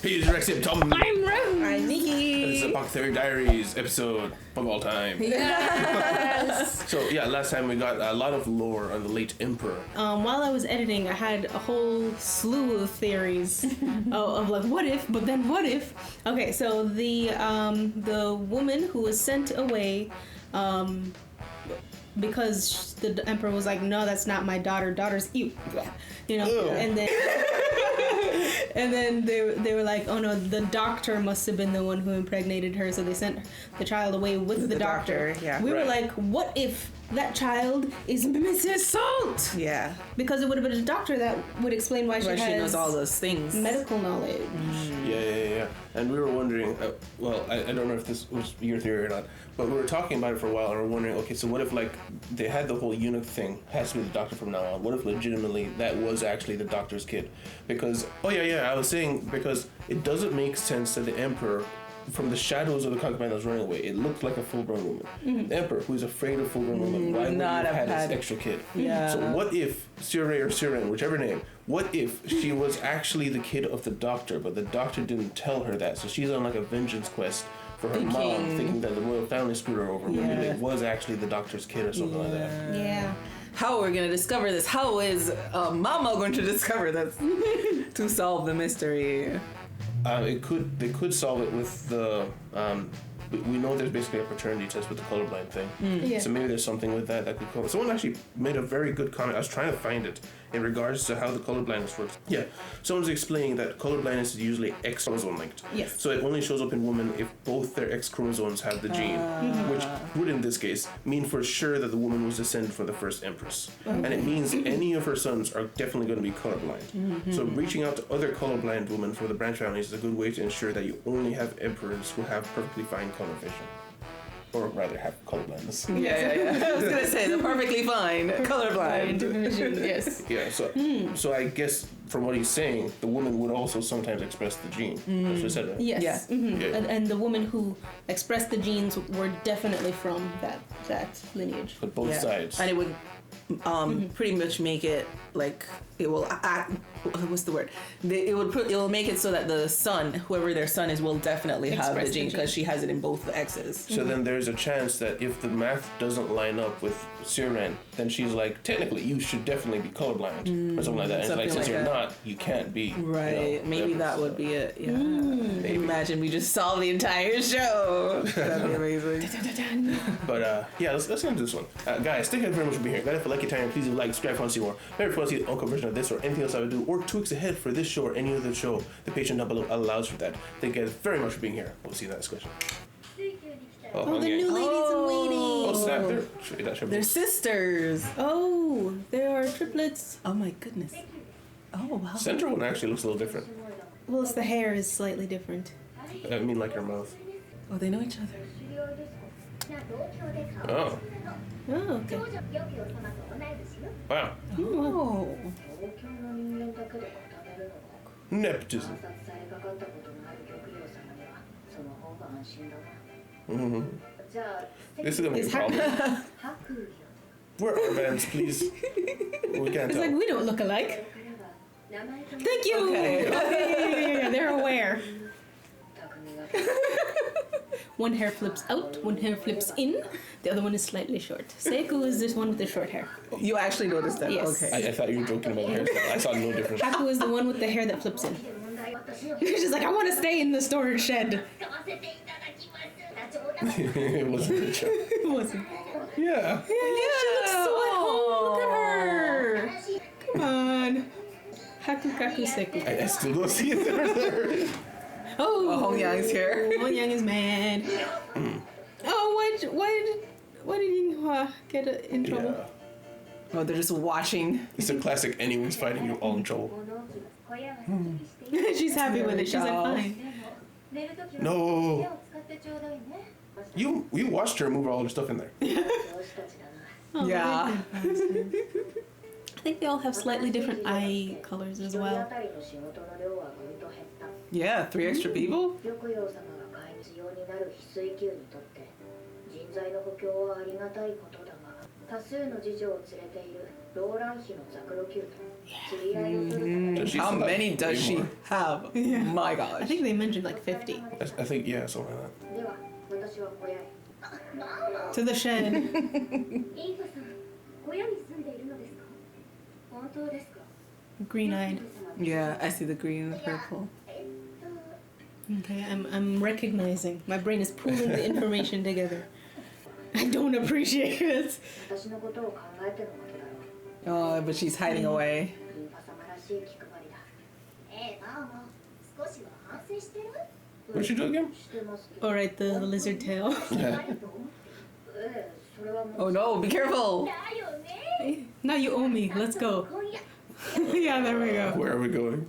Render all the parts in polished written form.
He's Rexy Tom. I'm Rose. I'm Nikki. This is Apothecary Diaries episode of all time. Yes. So yeah, last time we got a lot of lore on the late emperor. While I was editing, I had a whole slew of theories of like, what if? But then what if? Okay, so the woman who was sent away, because the emperor was like, no, that's not my daughter. Daughter's you know, Ew. and then they were like, oh no, the doctor must have been the one who impregnated her, so they sent the child away with the doctor. Yeah. We were Right. like, what if that child is Mrs. Salt? Yeah. Because it would have been a doctor that would explain why she Where has she knows all those things. medical knowledge. Yeah. And we were wondering, I don't know if this was your theory or not, but we were talking about it for a while and we were wondering, okay, so what if like they had the whole eunuch thing, has to be the doctor from now on. What if legitimately that was actually the doctor's kid? Because, I was saying, because it doesn't make sense that the emperor, from the shadows of the concubine that was running away, it looked like a full-grown woman. Mm-hmm. The emperor, who is afraid of full-grown women, why would he not have have had had- this extra kid? Yeah. So what if Sire or Siren, whichever name, what if she was actually the kid of the doctor, but the doctor didn't tell her that? So she's on like a vengeance quest for her mom, thinking that the royal family screwed her over, when it was actually the doctor's kid or something like that. Yeah. How are we going to discover this? How is Mama going to discover this to solve the mystery? They could solve it with the. We know there's basically a paternity test with the colorblind thing. Yeah. So maybe there's something with that could come. Someone actually made a very good comment. I was trying to find it in regards to how the colorblindness works. Yeah, someone's explaining that colorblindness is usually X chromosome linked. Yes. So it only shows up in women if both their X chromosomes have the gene, which would in this case mean for sure that the woman was descended from the first empress. And it means any of her sons are definitely going to be colorblind. So reaching out to other colorblind women for the branch families is a good way to ensure that you only have emperors who have perfectly fine color vision. Or rather have colorblindness. Yeah. I was going to say, the perfectly fine, colorblind. Yes. Yeah, so I guess from what he's saying, the woman would also sometimes express the gene. That's what he said, right? Yes. Yeah. Yeah. And the women who expressed the genes were definitely from that lineage. But both sides. And it would pretty much make it like it will what's the word? It will make it so that the son, whoever their son is, will definitely have the Express the gene gene. because she has it in both the X's. So then there's a chance that if the math doesn't line up with Siren, then she's like, technically, you should definitely be colorblind or something like that. And it's like, Something since like you're that. not, you can't be. Right. Maybe empress. that would be it. Yeah. Imagine we just solve the entire show. That'd be amazing. But let's get into this one. Guys, thank you very much for being here. Guys, if you like your time, please like, subscribe if you want to see more. Maybe if you want to see the uncut version of this or anything else I would do, or tweaks ahead for this show or any other show, the Patreon down below allows for that. Thank you guys very much for being here. We'll see you in the next question. Oh, the new ladies in waiting. Oh, snap. They're sisters. Oh, there are triplets. Oh my goodness. Oh wow. Center one actually looks a little different. Well, it's the hair is slightly different. I mean, like her mouth. Oh, they know each other. Oh, Oh, okay. wow. Oh. Nepotism. Mm-hmm. This is gonna be a It's problem. Where are our bands, please? We can't It's tell. like, we don't look alike. Thank you. Okay. Yeah, they're aware. One hair flips out, one hair flips in, the other one is slightly short. Seiko is this one with the short hair. You actually noticed that? Yes. Okay. I thought you were joking about the hairstyle. I saw no difference. Haku is the one with the hair that flips in. She's just like, I want to stay in the storage shed. It wasn't a joke. It wasn't. Yeah. Yeah, she looks so at home. Look at her. Come on. Haku Kaku Seku. I still don't see it there. Oh, Hong Yang's here. Hong Yang is mad. Oh, why did Yinghua get in trouble? Yeah. Oh, they're just watching. It's a classic. Anyone's fighting, you're all in trouble. She's happy with it. She's like, fine. No. You watched her move all her stuff in there. Oh, Yeah. I think they all have slightly different eye colors as well. Yeah, 3 extra people? Does she How still many have does way she more? have? Yeah. My gosh. I think they mentioned like 50. I think, yeah, something like that. To the shed. Green-eyed. Yeah, I see the green and the purple. Okay, I'm recognizing. My brain is pulling the information together. I don't appreciate it. Oh, but she's hiding away. What did she do again? All right, the lizard tail. Yeah. Oh no, be careful! Now you owe me. Let's go. Yeah, there we go. Where are we going?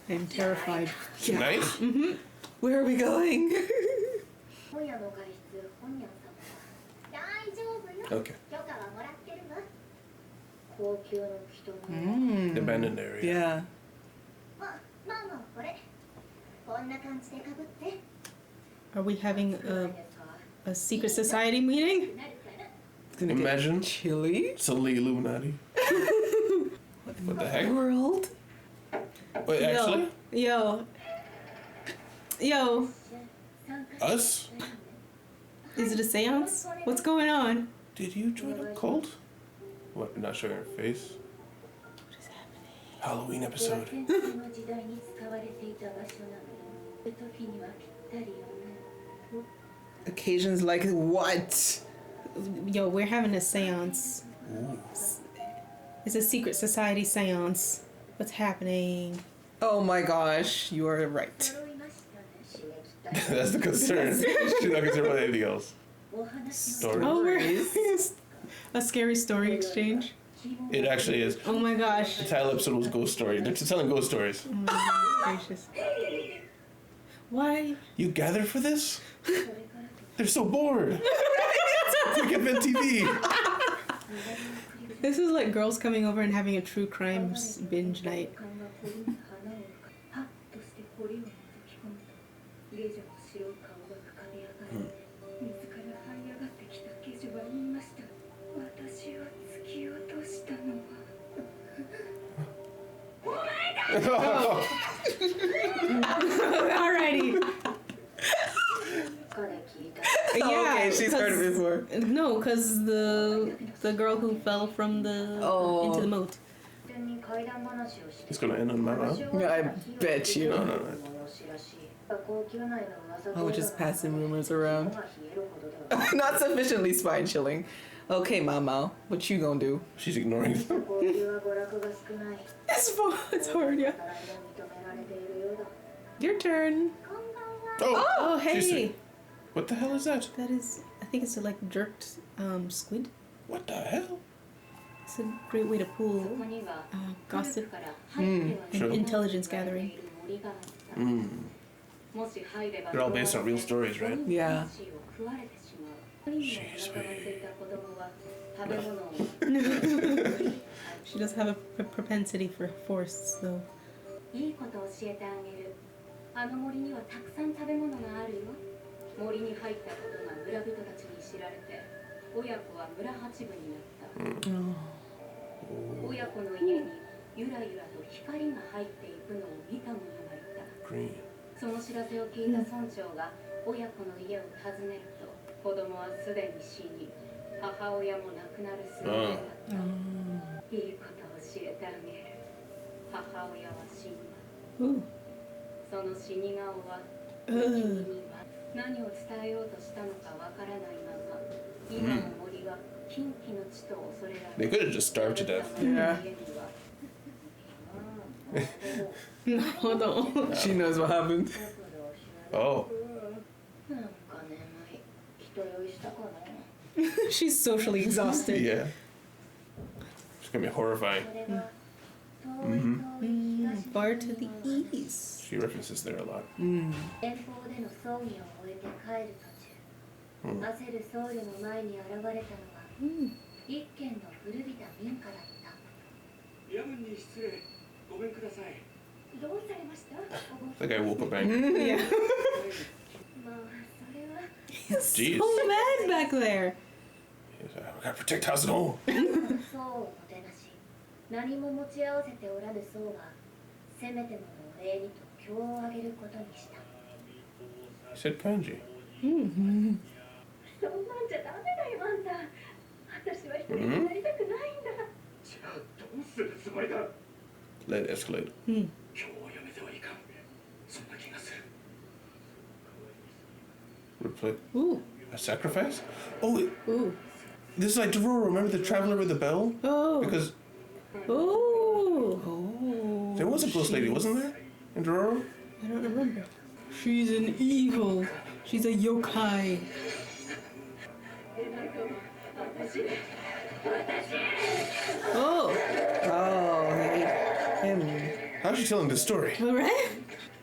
I'm terrified. Tonight? Where are we going? Okay. The abandoned area. Yeah. Are we having a secret society meeting? It's gonna Imagine. get chilly. Suddenly Illuminati. What the heck? World. Wait, actually? Yo. Us? Is it a seance? What's going on? Did you join a cult? What, you're not showing her face? What is happening? Halloween episode. Occasions like what? Yo, we're having a seance. Ooh. It's a secret society seance. What's happening? Oh my gosh, you are right. That's the concern. She's not concerned about anything else. Story. Oh, we're a scary story exchange. It actually is. Oh my gosh. The title episode was Ghost Story. They're telling ghost stories. Oh my gracious. Why? You gathered for this? They're so bored. Quick event TV. This is like girls coming over and having a true crime binge night. Alrighty. Yeah, Okay, she's heard it before. No, because the girl who fell from the into the moat. It's gonna end on my mouth. Yeah, I bet you. No. Oh, just passing rumors around. Not sufficiently spine chilling. Okay, Mama, what you gonna do? She's ignoring them. It's fun. It's hard, yeah. Your turn. Oh, she said- hey. What the hell is that? That is, I think it's a like jerked squid. What the hell? It's a great way to pull gossip Hmm. and True. intelligence gathering. They're all based on real stories, right? Yeah. Jeez, babe. She does have a propensity for force, though. いいことを教えてあげる。あの森にはたくさん食べ物があるよ。森に入ったことが村人たちに知られて、親子は村八分になった。親子の家にゆらゆらと光が入っていくのを見た者がいた。Green. その知らせを聞いた村長が親子の家を訪ねると、子供はすでに死に、母親も亡くなる寸前だった。いいことを教えてあげる。母親は死んだ。 Ooh. その死に顔は君には何を伝えようとしたのかわからないまま、今も森は禁忌の地と恐れられ They could have just starved to death. Yeah. No, hold on. She knows what happened. Oh. She's socially exhausted. Yeah. It's gonna be horrifying. Far to the east. She references there a lot. 遠方での葬儀を終えて帰る途中、焦る僧侶の前に現れたのは、一軒の古びた民家だった。夜分に失礼、ごめんください。どうされました？ The guy woke up angry. Yeah. まあ、それは He's Jeez. so mad back there. He's like, we gotta protect house and home. そうをもてなし何も持ち合わせておらぬ僧はせめてものお礼にと経をあげることにした。 He said kanji. そんなんじゃダメだよあんた。私は一人になりたくないんだ。じゃあどうするつもりだ。 Let it escalate. 今日をやめてはいかん。そんな気がする。 Replay. Ooh. A sacrifice? Oh, Ooh. this is like Dororo. Remember the traveler with the bell? Oh. Because Ooh. Oh. there was a ghost lady, wasn't there? In Dororo? I don't remember. She's an evil. She's a yokai. Oh. Oh, him. How's she telling this story? All right.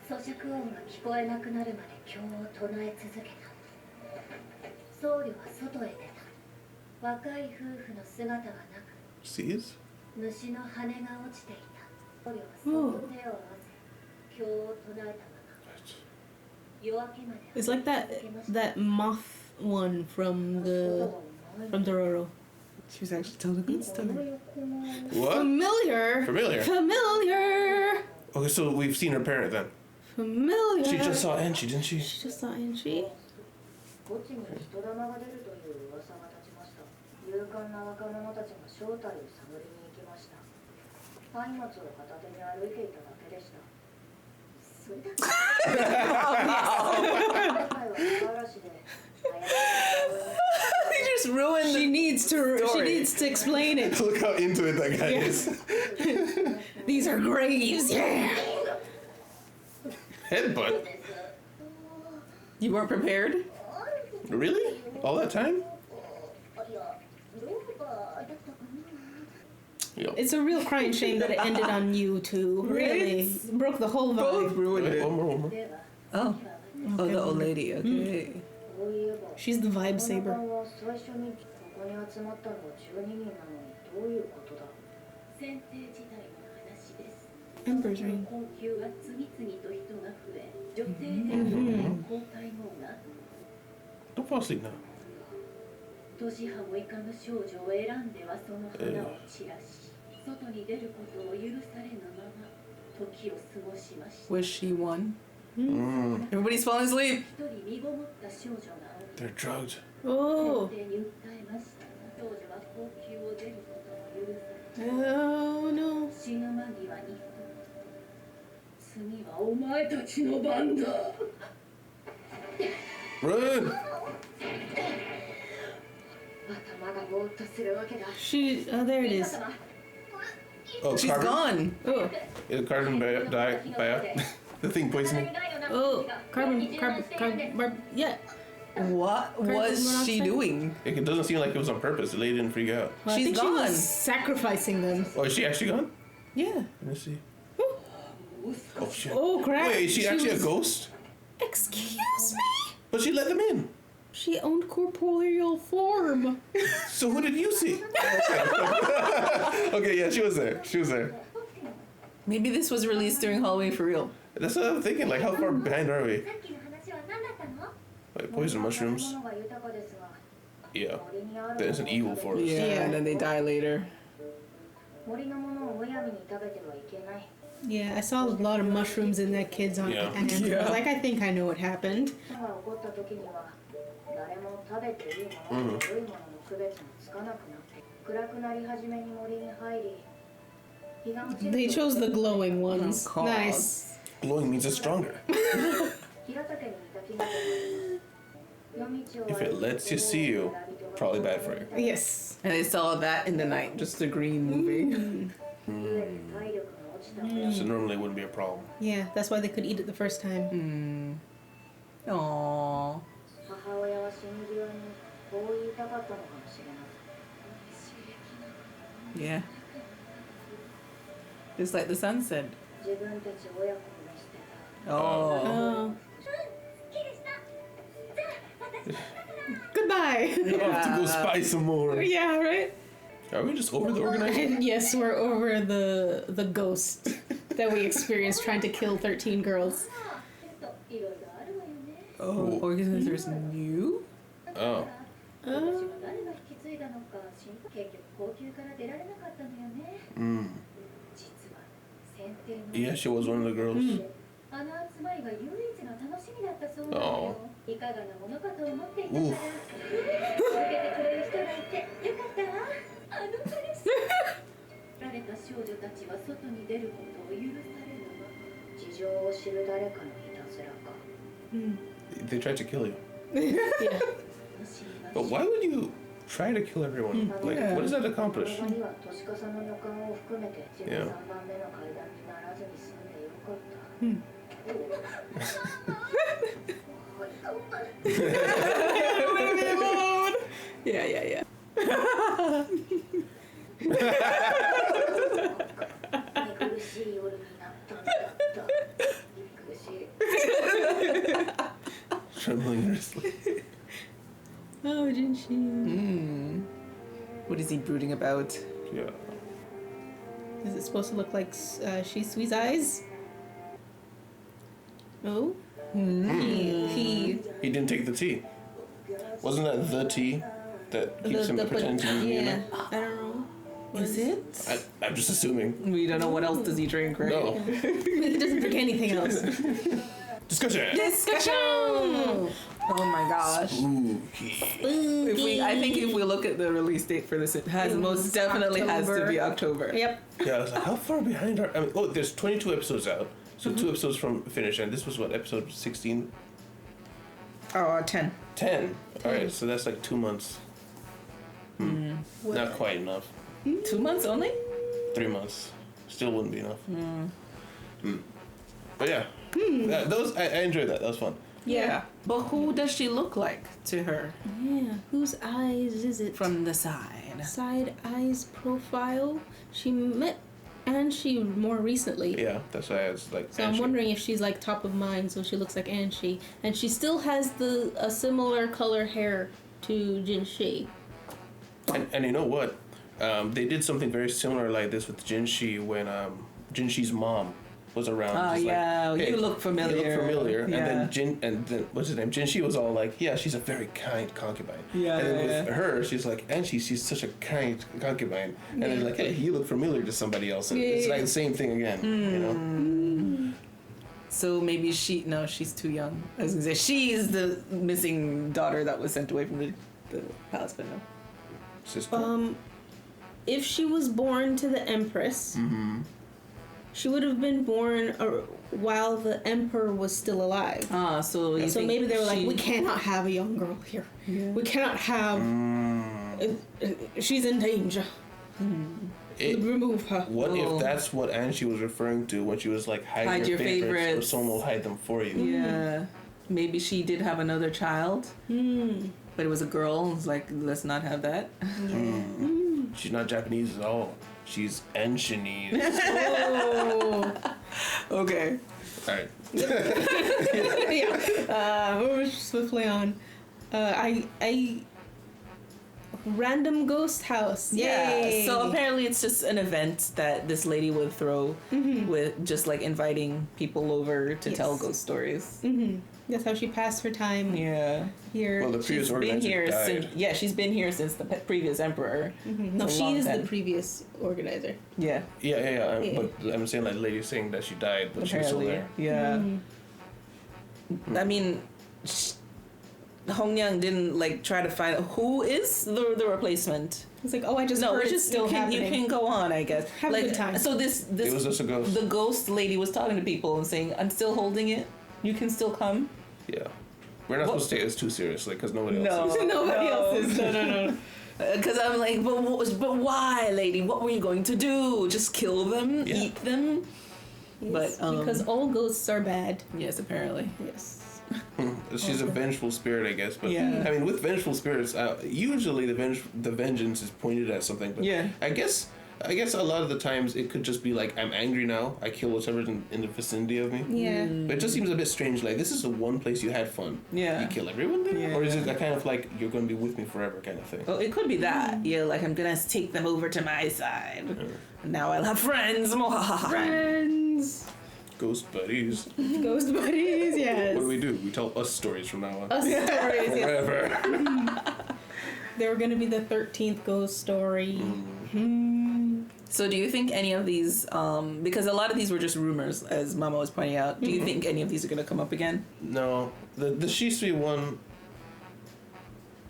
咀嚼音が聞こえなくなるまで経を唱え続けた。僧侶は外へ出た。若い夫婦の姿がなく Sees? 虫の羽が落ちていた。僧侶はそっと手を合わせ経を唱えたまま夜明けまで It's like that moth one from Dororo. She was actually telling a good story. What? Familiar. Familiar. Familiar. Okay, so we've seen her parent then. Familiar. She just saw Enchi, didn't she? She just saw Angie. 墓地に人玉が出るという噂が立ちました。勇敢な若者たちが正体を探りに行きました。松明を片手に歩いていただけでした。それだけ。今回は田原市で He just ruined She the needs to. She story. needs to explain it. Look how into it that guy Yes. is. These are graves. Yeah. Headbutt? You weren't prepared? Really? All that time? Yo. It's a real crying shame that it ended on you too. Really broke the whole Both vibe. ruined Wait, it. one more. Oh. Oh, the old lady. Okay. She's the vibe saber. 最初にここに集まったのは12人なのにどういうことだ。選定自体の話です。 Ember's ring. 困窮が次々と人が増え、女性で交代網が Don't fall asleep now. 年派もいかぬ少女を選んではその花を散らし、外に出ることを許されぬまま時を過ごしました。 Was she one? Mm, Everybody's falling asleep. 一人身ごもった少女が they're drugged. Oh. 選定に訴えましたが、少女は高級を出ることを許され、 Oh no. 死ぬ間際に次はお前たちの番だ。 Run! 頭がぼーっとするわけだ。 She. Oh, there it is. Oh, She's carbon? gone. Oh. Yeah, carbon dioxide. The thing poisoning. Oh. Carbon. Yeah. What was she doing? It doesn't seem like it was on purpose. The lady didn't freak out. Well, I She's think she gone. was sacrificing them. Oh, is she actually gone? Yeah. Let me see. Oh shit. Oh crap. Wait, is she actually was- a ghost? Excuse me. But she let them in. She owned corporeal form. So who did you see? Okay, yeah, she was there. She was there. Maybe this was released during Halloween for real. That's what I'm thinking. Like, how far behind are we? さっきの話は何だったの？ Like poison mushrooms. 物が豊かですが、 Yeah, 森にある that's an evil forest. Yeah, and then they die later. 森のものをむやみに食べてはいけない。 Yeah, I saw a lot of mushrooms in that kid's on Yeah. hand. I was like, I think I know what happened. が起こった時には誰も食べていいものと悪いものの区別もつかなくなって暗くなり始めに森に入り日が落ちる They chose the glowing ones. Oh, God. Nice. Glowing means it's stronger. 平竹にいた木が夜道を If it lets you see you, probably bad for you. Yes. And they saw that in the night, just the green moving. 体力が落ちたので So normally it wouldn't be a problem. Yeah, that's why they could eat it the first time. Aww. 母親は死に際にこう言いたかったのかもしれない Yeah. Just like the sun said. 自分たち親子を見捨てた Oh. Oh. Goodbye. I'll have to go spy some more. Yeah, right? Are we just over the organization? And yes, we're over the ghost that we experienced trying to kill 13 girls. いろいろあるわよね Oh, organizers knew? Oh. 私は誰が引き継いだのか結局高級から出られなかったのよね。実は選定の Yeah, she was one of the girls. あの集まりが唯一の楽しみだったそうなのよ。いかがなものかと思っていたから。受けてくれる人がいてよかったわ。あの彼氏。られた少女たちは外に出ることを許されぬわ。事情を知る誰かのいたずらか。They tried to kill you. Yeah. But why would you try to kill everyone? Like, what does that accomplish? 他には年笠の予感を含めて13 Yeah. 番目の階段にならずに済んでよかった。Yeah, yeah, yeah. 寝苦しい夜になったんだった。びっくりしい。 Trembling nervously. Oh, didn't she? What is he brooding about? Yeah. Is it supposed to look like Shisui's eyes? Oh? He He didn't take the tea. Wasn't that the tea that keeps him pretending to be yeah, human? I don't know. Is it? I'm just assuming. We don't know what else does he drink, right? No. He doesn't drink anything else. Discussion. Discussion! Oh my gosh. Spooky. I think if we look at the release date for this, it has most definitely has to be October. Yep. Yeah, I was like, how far behind are... I mean, oh, there's 22 episodes out. So 2 episodes from finish, and this was what, episode 16? Oh, 10. 10. Alright, so that's like 2 months. Not quite enough. 2 months only? 3 months. Still wouldn't be enough. But yeah, those I enjoyed that. That was fun. Yeah. But who does she look like to her Yeah. Whose eyes is it? from the side? Side eyes profile. She met Anshi more recently. Yeah, that's why I was like. So I'm wondering if she's like top of mind, so she looks like Anshi, and she still has a similar color hair to Jinshi. And you know what? They did something very similar like this with Jinshi when Jinshi's mom was around. Oh, just yeah, like, hey, you look familiar. You look familiar. Yeah. And then what's his name? Jinshi was all like, yeah, she's a very kind concubine. Yeah, And then yeah, with her, she's like, and she's such a kind concubine. And they're like, hey, you look familiar to somebody else. And it's like the same thing again. You know. So maybe she's too young. I was gonna say she's the missing daughter that was sent away from the palace, but no. Sister. If she was born to the Empress, she would have been born while the Emperor was still alive. Ah, so you So think maybe they were like, we cannot have a young girl here. Yeah. We cannot have. She's in danger. Remove her. What Oh. if that's what Anshi was referring to when she was like, hide your favorites, or favorites. someone will hide them for you? Yeah, maybe she did have another child, but it was a girl. It's like, let's not have that. She's not Japanese at all. She's Anshinese. Oh. Okay. Alright. Yeah. Moving swiftly on. Random ghost house. Yeah. Yay. So apparently it's just an event that this lady would throw with just like inviting people over to tell ghost stories. That's how she passed her time Yeah. here. Well, the previous organizer died. since she's been here since the previous emperor. No, It's a she long is time. the previous organizer. Yeah. Yeah. Yeah. But I'm saying like the lady saying that she died, but she was still Apparently. there. Yeah. I mean, Hong Yang didn't like try to find out who is the replacement. It's like, oh, I just No, heard it's it's just still you happening. can go on, I guess. Have a like, good time. So this It was just a ghost. the ghost lady was talking to people and saying, "I'm still holding it. You can still come." Yeah. We're not supposed to take this too seriously because nobody else No. is. Nobody else is. No. Because I'm like, but why, lady? What were you going to do? Just kill them? Yeah. Eat them? Yes, But, because all ghosts are bad. Yes, apparently. Yes. She's a vengeful spirit, I guess. But Yeah. I mean, with vengeful spirits, usually the vengeance is pointed at something. But Yeah. I guess a lot of the times it could just be like, I'm angry now. I kill whatever's in the vicinity of me. Yeah. But it just seems a bit strange. Like, this is the one place you had fun. Yeah. You kill everyone there? Yeah. Or is it a kind of like, you're going to be with me forever kind of thing? Well, it could be that. Yeah, like I'm gonna take them over to my side. Now I'll have friends. Friends. Ghost buddies. Ghost buddies, yes. What do? We tell us stories from now on. Us stories, yes. Forever. They were gonna be the 13th ghost story. So do you think any of these, because a lot of these were just rumors, as Mama was pointing out, do you think any of these are going to come up again? No. The Shisui one...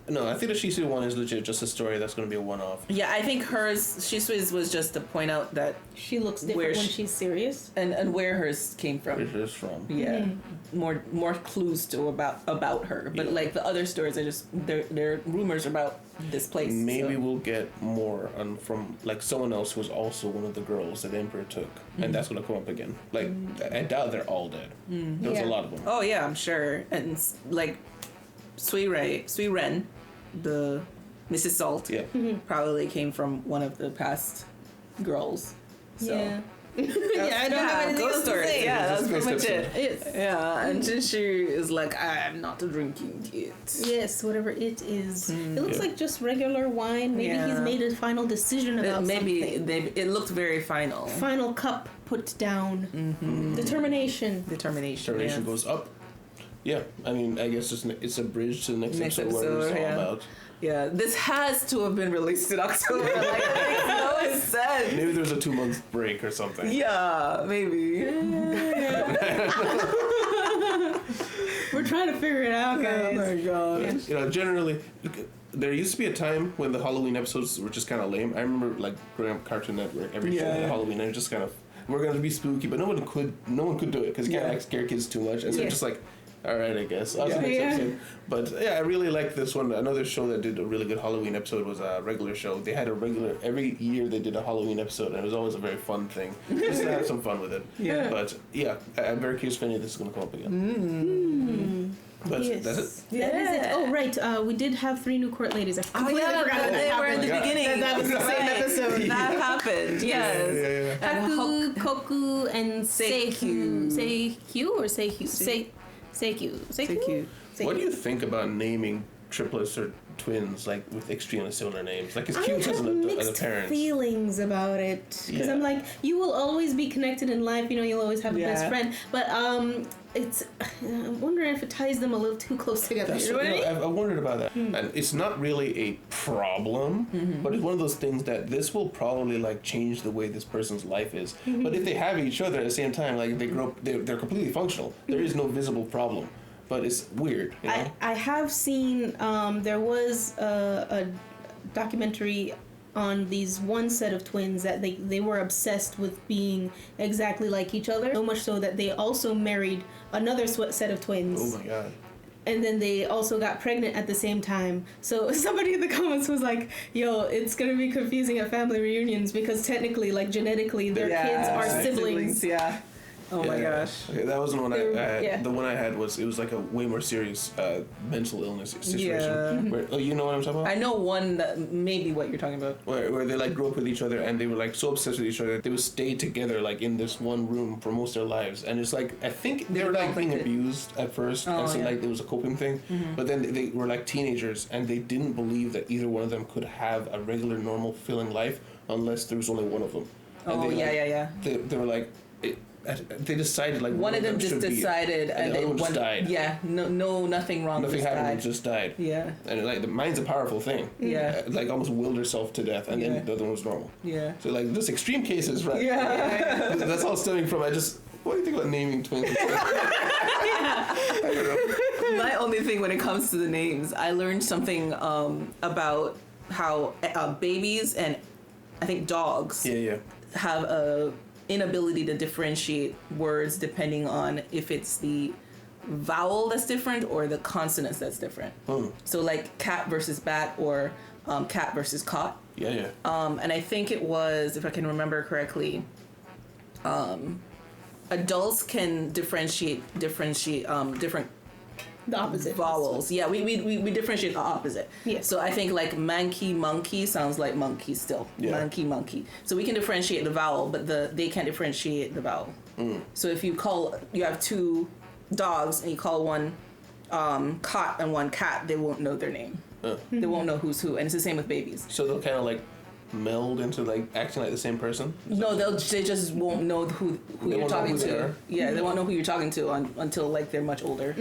No, I think the Shisui one is legit just a story that's going to be a one-off. Yeah, I think hers, Shisui's was just to point out that... She looks different Where when she- she's serious. And where hers came from. Where it is from. Yeah, more clues to about her, but Yeah. like the other stories are just they're rumors about this place. Maybe so. we'll get more from like someone else who's also one of the girls that the Emperor took, and that's gonna come up again. Like I doubt they're all dead. There's a Yeah. lot of them. Oh yeah, I'm sure, and like Sui Ren, the Mrs. Salt, Yeah. probably came from one of the past girls. So. Yeah. Yeah, I don't have anything ghost else to stories. say. Yeah, that's It's a pretty ghost much episode. it. Yes. Yeah, and Jinshi is like, I'm not drinking it. Yes, whatever it is. It looks Yeah. like just regular wine. Maybe Yeah. he's made a final decision about Maybe something. it looked very final. Final cup put down. Determination. Determination. Determination yeah. goes up. Yeah, I mean, I guess it's a bridge to the next Next episode, whatever it's all episode, yeah. about. Yeah, this has to have been released in October. Like, it makes no sense. Maybe there's a 2-month break or something. Yeah, maybe. We're trying to figure it out, guys. Oh my god. You know, generally, there used to be a time when the Halloween episodes were just kind of lame. I remember like growing up Cartoon Network every show Yeah. had Halloween, and it was just kind of we're gonna be spooky, but no one could do it because you can't Yeah. like scare kids too much, and so Yeah. it's just like. All right, I guess. I'll see Yeah. next Yeah. episode. But yeah, I really like this one. Another show that did a really good Halloween episode was a regular show. They had every year they did a Halloween episode, and it was always a very fun thing. Just to have some fun with it. Yeah. But yeah, I'm very curious if any of this is going to come up again. But Yes. that's it. That is it. Oh, right. We did have 3 new court ladies. I Oh completely yeah, forgot that they were in the happened. beginning. That was the same Right. episode. That happened. Yes. Yeah. And Haku, Koku, and Seikyu. Seikyu or Seikyu? Seikyu. Seikyu. What do you think about naming triplets or twins like with extremely similar names? Like it's cute I as have an mixed parent. feelings about it because Yeah. I'm like, you will always be connected in life. You know, you'll always have a best Yeah. friend. But it's I'm wondering if it ties them a little too close together. That's You know what I mean? I wondered about that, and it's not really a problem, but it's one of those things that this will probably like change the way this person's life is. But if they have each other at the same time, like if they grow up, they're completely functional. There is no visible problem, but it's weird. You know? I have seen there was a documentary on these one set of twins that they were obsessed with being exactly like each other, so much so that they also married another set of twins. Oh my god. And then they also got pregnant at the same time. So somebody in the comments was like, yo, it's going to be confusing at family reunions because technically, like genetically, their kids are siblings. Yeah. Oh my Yeah. gosh. Okay, that wasn't one I They're- had. yeah. The one I had was like a way more serious mental illness situation. Yeah. Where, oh, you know what I'm talking about? I know one that maybe what you're talking about. Where they like grew up with each other and they were like so obsessed with each other that they would stay together like in this one room for most of their lives, and it's like I think they were like being abused at first, and so yeah. like it was a coping thing, but then they were like teenagers and they didn't believe that either one of them could have a regular normal fulfilling life unless there was only one of them. And Oh they, yeah, like, yeah, yeah. They were like they decided like One of them just should be it. decided, and the other one just died. Yeah, no, nothing wrong. Nothing just happened. died. It just died. Yeah, And like the mind's a powerful thing. Yeah. Like almost willed herself to death, and Yeah. then the other one was normal. yeah. So like those extreme cases, right? Yeah. That's all stemming from. What do you think about naming twins? My only thing when it comes to the names, I learned something about how babies and I think dogs Yeah. have a inability to differentiate words depending on if it's the vowel that's different or the consonants that's different. So like cat versus bat or cat versus cot. Yeah. And I think it was, if I can remember correctly, adults can differentiate different The opposite. vowels. Yeah, we differentiate the opposite. Yes. So I think like monkey sounds like monkey still. Yeah. Monkey. So we can differentiate the vowel, but they can't differentiate the vowel. So if you have 2 dogs and you call one cot and one cat, they won't know their name. They won't know who's who, and it's the same with babies. So they'll kind of like meld into like acting like the same person? No, they just won't know who you're won't know talking who they to. are? Yeah, they won't know who you're talking to until like they're much older.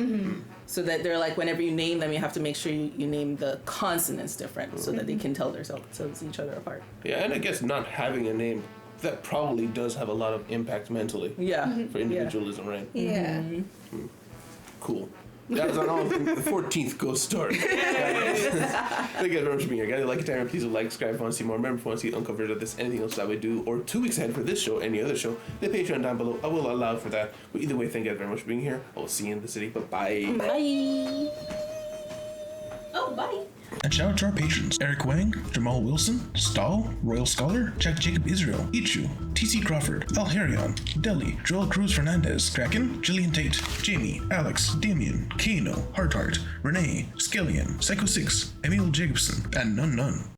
So that they're like, whenever you name them, you have to make sure you name the consonants different so that they can tell themselves each other apart. Yeah, and I guess not having a name, that probably does have a lot of impact mentally Yeah. for individualism, right? Yeah. Cool. That was our 14th ghost story. Thank you very much for being here, guys. Like it, time, please like, subscribe if you want to see more. Remember, if you want to see uncovered of this, anything else that we do, or 2 weeks ahead for this show, any other show, the Patreon down below, I will allow for that. But either way, thank you very much for being here. I will see you in the city. Bye-bye. Bye. Oh, bye. And shout out to our patrons: Eric Wang, Jamal Wilson, Stahl, Royal Scholar, Jack Jacob Israel, Ichu, TC Crawford, Al Harion, Deli, Joel Cruz Fernandez, Kraken, Jillian Tate, Jamie, Alex, Damien, Kano, Heart, Renee, Skillian, Psycho 6, Emil Jacobson, and None.